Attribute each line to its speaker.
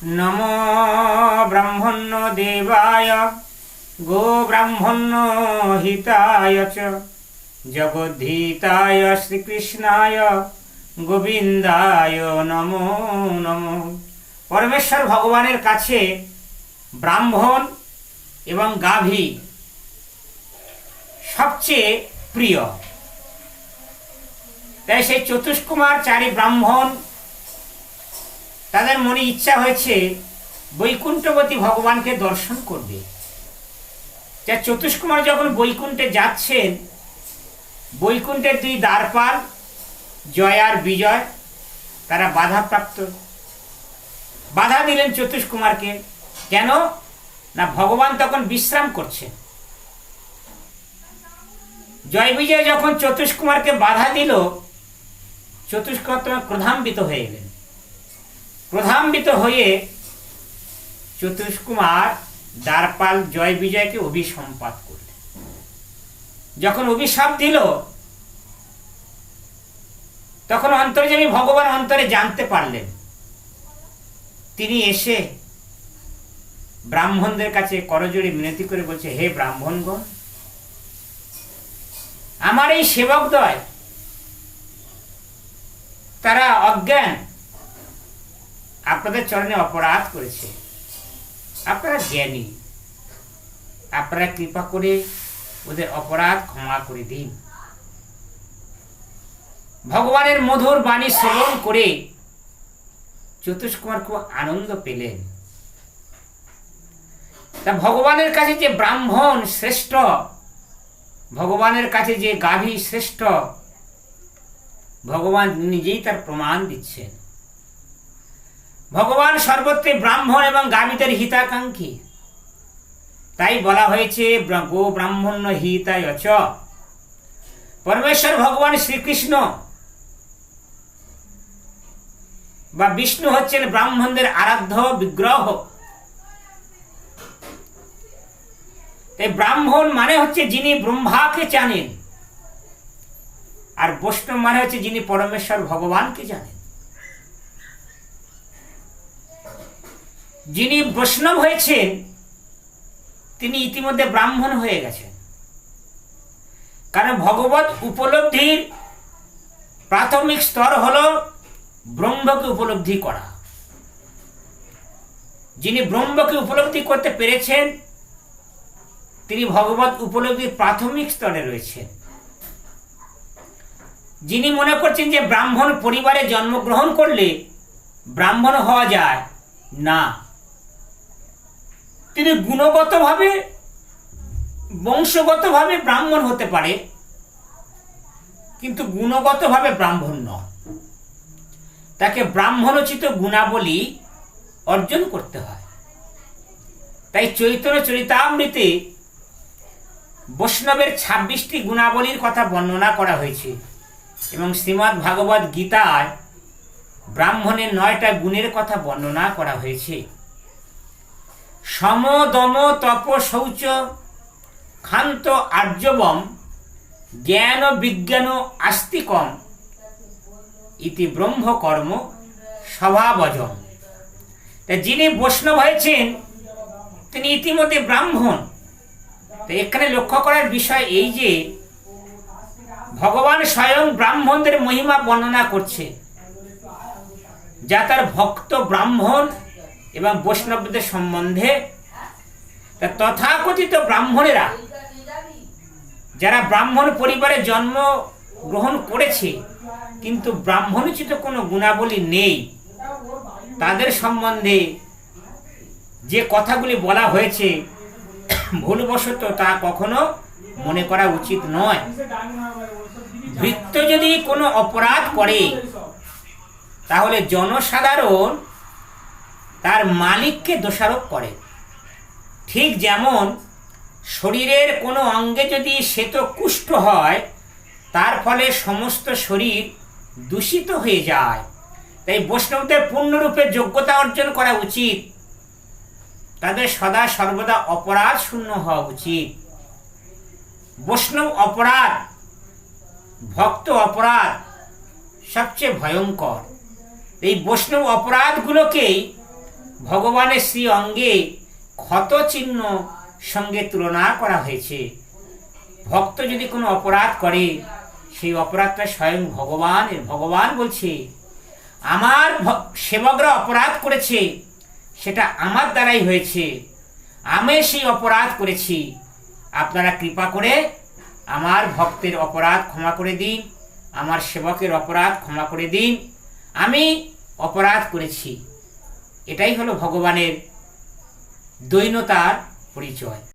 Speaker 1: নমো ব্রহ্মণ্য দেবায় গো ব্রাহ্মণ্য হিতায় চ জগদ্ধিতায় শ্রীকৃষ্ণায় গোবিন্দায় নমো নমো। পরমেশ্বর ভগবানের কাছে ব্রাহ্মণ এবং গাভী সবচেয়ে প্রিয়। তাই সেই চতুষ্কুমার চারি ব্রাহ্মণ তাদের মনে ইচ্ছা হয়েছে বৈকুণ্ঠপতি ভগবানকে দর্শন করবে। যা চতুষ্কুমার যখন বৈকুণ্ঠে যাচ্ছেন, বৈকুণ্ঠের দুই দ্বারপাল জয় আর বিজয় তারা বাধাপ্রাপ্ত। বাধা দিলেন চতুষ্কুমারকে। কেন না, ভগবান তখন বিশ্রাম করছেন। জয় বিজয় যখন চতুষ্কুমারকে বাধা দিল, চতুষ্কুমার তোমার ক্রোধান্বিত হয়ে গেলেন। ক্রোধান্বিত হয়ে চতুষ্কুমার দ্বারপাল জয় বিজয়কে অভিসম্পাত করলেন। যখন অভিশাপ দিল, তখন অন্তর্যামী ভগবান অন্তরে জানতে পারলেন। তিনি এসে ব্রাহ্মণদের কাছে করজোড়ে মিনতি করে বলছে, হে ব্রাহ্মণগণ, আমার এই সেবকদ্বয় তারা অজ্ঞান আপনাদের চরণে অপরাধ করেছে। আপনারা জ্ঞানী, আপনারা কৃপা করে ওদের অপরাধ ক্ষমা করে দিন। ভগবানের মধুর বাণী শ্রবণ করে চতুষ্কুমার খুব আনন্দ পেলেন। তা ভগবানের কাছে যে ব্রাহ্মণ শ্রেষ্ঠ, ভগবানের কাছে যে গাভী শ্রেষ্ঠ, ভগবান নিজেই তার প্রমাণ দিচ্ছেন। ভগবান সর্বত্রে ব্রাহ্মণ এবং গাভীদের হিতাকাঙ্ক্ষী। তাই বলা হয়েছে গো ব্রাহ্মণ্য হিতায় চ। পরমেশ্বর ভগবান শ্রীকৃষ্ণ বা বিষ্ণু হচ্ছেন ব্রাহ্মণদের আরাধ্য বিগ্রহ। তাই ব্রাহ্মণ মানে হচ্ছে যিনি ব্রহ্মাকে জানেন, আর বৈষ্ণব মানে হচ্ছে যিনি পরমেশ্বর ভগবানকে জানেন। যিনি বৈষ্ণব হয়েছেন তিনি ইতিমধ্যে ব্রাহ্মণ হয়ে গেছেন। কারণ ভগবত উপলব্ধির প্রাথমিক স্তর হল ব্রহ্মকে উপলব্ধি করা। যিনি ব্রহ্মকে উপলব্ধি করতে পেরেছেন তিনি ভগবত উপলব্ধির প্রাথমিক স্তরে রয়েছেন। যিনি মনে করছেন যে ব্রাহ্মণ পরিবারে জন্মগ্রহণ করলে ব্রাহ্মণ হওয়া যায় না, তিনি গুণগতভাবে বংশগতভাবে ব্রাহ্মণ হতে পারে, কিন্তু গুণগতভাবে ব্রাহ্মণ নয়। তাকে ব্রাহ্মণোচিত গুণাবলী অর্জন করতে হয়। তাই চৈতন্য চরিতামৃতে বৈষ্ণবের 26টি গুণাবলীর কথা বর্ণনা করা হয়েছে এবং শ্রীমদ্ ভাগবত গীতায় ব্রাহ্মণের 9টা গুণের কথা বর্ণনা করা হয়েছে। সম দম তপ শৌচ ক্ষান্ত আর্যবম জ্ঞান বিজ্ঞান আস্তিকম ইতি ব্রহ্ম কর্ম স্বভাবজম। তাই যিনি বৈষ্ণব হয়েছেন তিনি ইতিমধ্যে ব্রাহ্মণ। তো এখানে লক্ষ্য করার বিষয় এই যে ভগবান স্বয়ং ব্রাহ্মণদের মহিমা বর্ণনা করছে, যা তার ভক্ত ব্রাহ্মণ এবং বৈষ্ণবদের সম্বন্ধে। তথাকথিত ব্রাহ্মণেরা যারা ব্রাহ্মণ পরিবারে জন্ম গ্রহণ করেছে কিন্তু ব্রাহ্মণোচিত কোনো গুণাবলী নেই, তাদের সম্বন্ধে যে কথাগুলি বলা হয়েছে ভুলবশত তা কখনো মনে করা উচিত নয়। ভৃত্য যদি কোনো অপরাধ করে তাহলে জনসাধারণ তার মালিককে দোষারোপ করে। ঠিক যেমন শরীরের কোনো অঙ্গে যদি শ্বেত কুষ্ঠ হয় তার ফলে সমস্ত শরীর দূষিত হয়ে যায়। তাই বৈষ্ণবদের পূর্ণরূপে যোগ্যতা অর্জন করা উচিত। তাদের সদা সর্বদা অপরাধ শূন্য হওয়া উচিত। বৈষ্ণব অপরাধ, ভক্ত অপরাধ সবচেয়ে ভয়ঙ্কর। এই বৈষ্ণব অপরাধগুলোকেই ভগবানের শ্রী অঙ্গে ক্ষত চিহ্ন সঙ্গে তুলনা করা হয়েছে। ভক্ত যদি কোনো অপরাধ করে, সেই অপরাধটা স্বয়ং ভগবান বলছে আমার সেবকরা অপরাধ করেছে, সেটা আমার দ্বারাই হয়েছে, আমি সেই অপরাধ করেছি, আপনারা কৃপা করে আমার ভক্তের অপরাধ ক্ষমা করে দিন, আমার সেবকের অপরাধ ক্ষমা করে দিন, আমি অপরাধ করেছি। এটাই হলো ভগবানের দৈন্যতার পরিচয়।